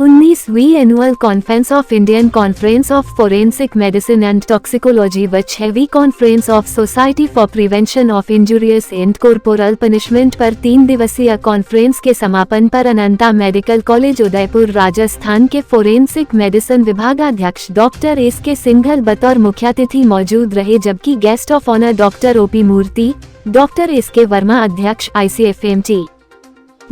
19वीं annual conference of Indian conference of forensic medicine and toxicology व 6वीं conference of society for prevention of injurious and corporal punishment पर 3 दिवसीय conference के समापन पर अनंता मेडिकल कॉलेज उदयपुर राजस्थान के फोरेंसिक मेडिसिन विभागाध्यक्ष डॉक्टर एस के सिंघल बतौर मुख्यातिथि मौजूद रहे, जबकि guest of honour doctor O P Murthy, doctor S K Verma अध्यक्ष ICFMT,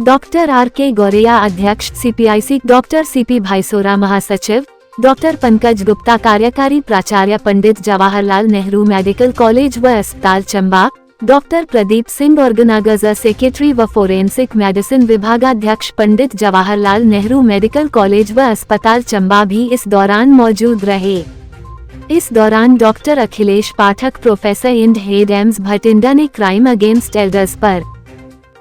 डॉक्टर आर के गौरिया अध्यक्ष CPIC, डॉक्टर CP भाईसोरा महासचिव, डॉक्टर पंकज गुप्ता कार्यकारी प्राचार्य, पंडित जवाहरलाल नेहरू मेडिकल कॉलेज व अस्पताल Chamba, doctor Pradeep Singh organiser secretary व फोरेंसिक मेडिसिन विभागाध्यक्ष, पंडित जवाहरलाल नेहरू मेडिकल कॉलेज व अस्पताल चंबा भी इस दौरान मौजूद रहे। इस दौरान doctor Akhilesh Pathak, professor and head AIIMS Bathinda ने क्राइम अगेंस्ट एल्डर्स पर,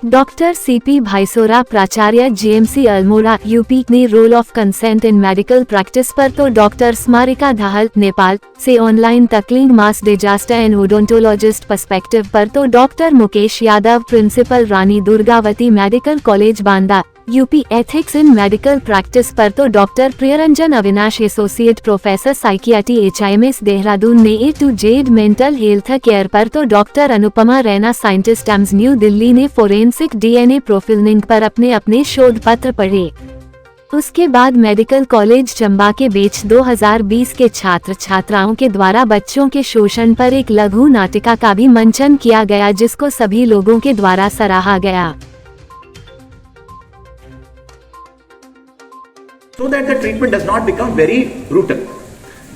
डॉक्टर CP भाईसोरा प्राचार्य GMC अल्मोड़ा UP ने role of consent in medical practice पर तो डॉक्टर स्मारिका दाहल नेपाल से ऑनलाइन तकलीफ mass disaster and odontologist perspective पर तो doctor Mukesh Yadav principal Rani Durgavati medical college Banda UP ethics in medical practice पर तो doctor Priyaranjan Avinash associate professor psychiatry HIMS Dehradun ने A to Z mental health care पर तो doctor Anupama Raina scientist AIIMS new Delhi ने फोरेंसिक DNA प्रोफाइलिंग पर अपने अपने शोध पत्र पढ़े। उसके बाद मेडिकल कॉलेज चंबा के बैच 2020 के छात्र छात्राओं के द्वारा बच्चों के शोषण पर एक लघु नाटिका का भी मंचन किया गया, जिसको सभी लोगों के द्वारा सराहा गया। So that the treatment does not become very brutal.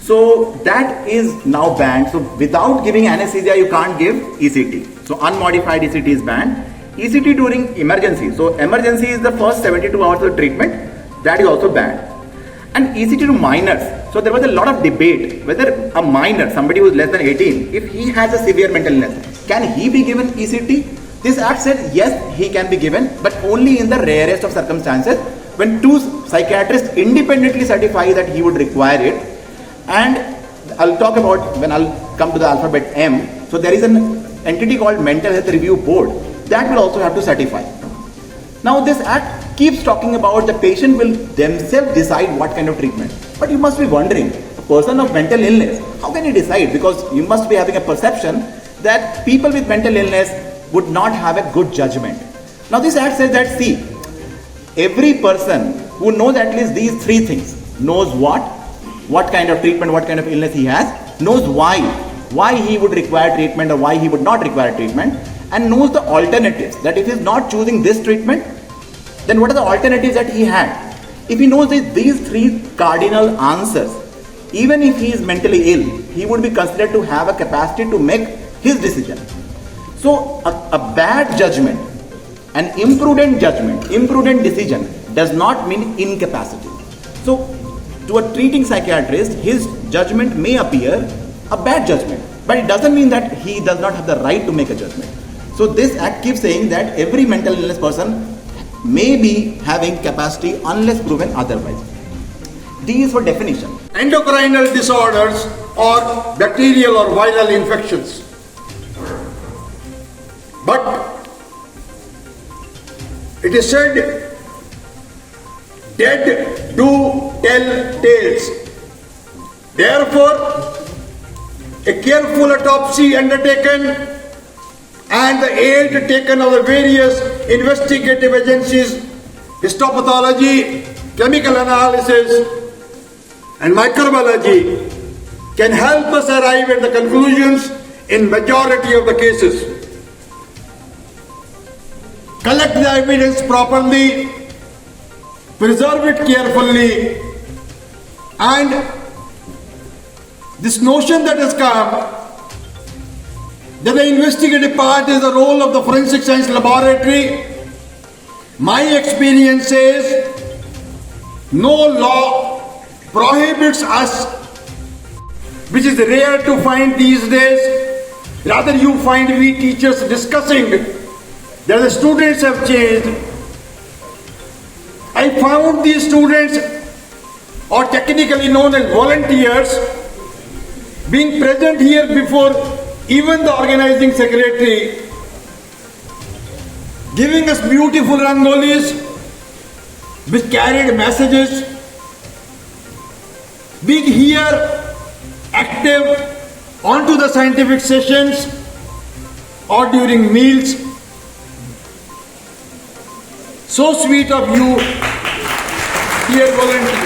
So that is now banned. So without giving anesthesia, you can't give ECT. So unmodified ECT is banned. ECT during emergency. So emergency is the first 72 hours of treatment. That is also banned. And ECT to minors. So there was a lot of debate whether a minor, somebody who is less than 18, if he has a severe mental illness, can he be given ECT? This act said yes, he can be given, but only in the rarest of circumstances, when two psychiatrists independently certify that he would require it. And I'll talk about when I'll come to the alphabet M. So there is an entity called Mental Health Review Board that will also have to certify. Now this act keeps talking about the patient will themselves decide what kind of treatment. But you must be wondering, a person of mental illness, how can he decide? Because you must be having a perception that people with mental illness would not have a good judgment. Now this act says that, see, every person who knows at least these 3 things, knows what kind of treatment, what kind of illness he has, knows why he would require treatment or why he would not require treatment, and knows the alternatives, that if he is not choosing this treatment, then what are the alternatives that he had. If he knows these 3 cardinal answers, even if he is mentally ill, he would be considered to have a capacity to make his decision. So a bad judgment, an imprudent judgment, imprudent decision does not mean incapacity. So to a treating psychiatrist, his judgment may appear a bad judgment, but it doesn't mean that he does not have the right to make a judgment. So this act keeps saying that every mental illness person may be having capacity unless proven otherwise. D is for definition. Endocrinal disorders or bacterial or viral infections. But it is said, dead do tell tales. Therefore, a careful autopsy undertaken and the aid taken of the various investigative agencies, histopathology, chemical analysis, and microbiology can help us arrive at the conclusions in majority of the cases. Collect the evidence properly, preserve it carefully, and this notion that has come that the investigative part is the role of the forensic science laboratory, my experience says no law prohibits us, which is rare to find these days. Rather you find we teachers discussing that the students have changed. I found these students, or technically known as volunteers, being present here before even the organizing secretary, giving us beautiful rangolis which carried messages being here active onto the scientific sessions or during meals. So sweet of you, dear volunteers.